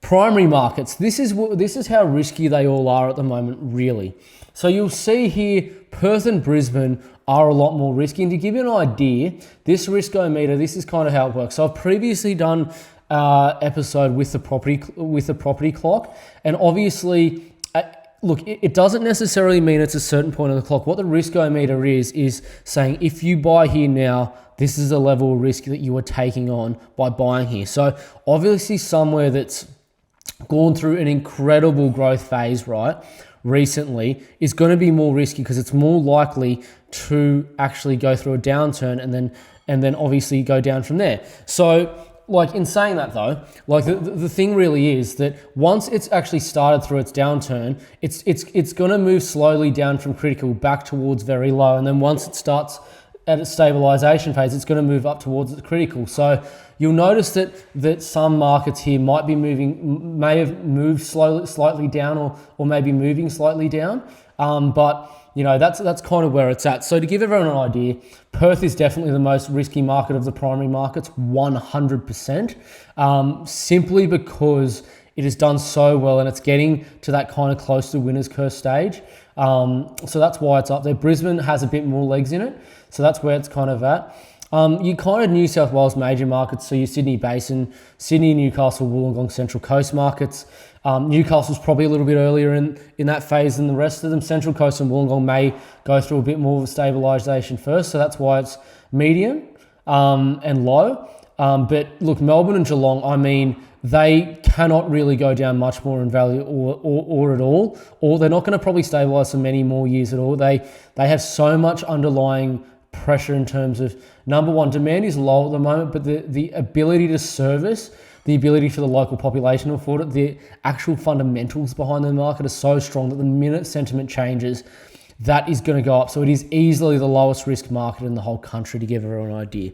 primary markets. This is how risky they all are at the moment, really. So you'll see here, Perth and Brisbane are a lot more risky. And to give you an idea, this riskometer, this is kind of how it works. So I've previously done episode with the property clock, and obviously, look, it doesn't necessarily mean it's a certain point on the clock. What the riskometer is saying, if you buy here now, this is a level of risk that you are taking on by buying here. So obviously somewhere that's gone through an incredible growth phase, right, recently, is going to be more risky because it's more likely to actually go through a downturn and then obviously go down from there. So, like, in saying that though, like the thing really is that once it's actually started through its downturn, it's going to move slowly down from critical back towards very low, and then once it starts at its stabilization phase, it's going to move up towards its critical. So you'll notice that some markets here may have moved slightly down, or maybe moving slightly down, but you know, that's kind of where it's at. So to give everyone an idea, Perth is definitely the most risky market of the primary markets, 100%, simply because it has done so well and it's getting to that kind of close to winner's curse stage. So that's why it's up there. Brisbane has a bit more legs in it, so that's where it's kind of at. You kind of New South Wales major markets, so your Sydney Basin, Sydney, Newcastle, Wollongong, Central Coast markets. Newcastle's probably a little bit earlier in that phase than the rest of them. Central Coast and Wollongong may go through a bit more of a stabilisation first, so that's why it's medium and low. But look, Melbourne and Geelong, I mean, they cannot really go down much more in value or at all, or they're not going to probably stabilise for many more years at all. They have so much underlying pressure in terms of, number one, demand is low at the moment, but the ability to service, the ability for the local population to afford it, the actual fundamentals behind the market are so strong that the minute sentiment changes, that is going to go up. So it is easily the lowest risk market in the whole country, to give everyone an idea.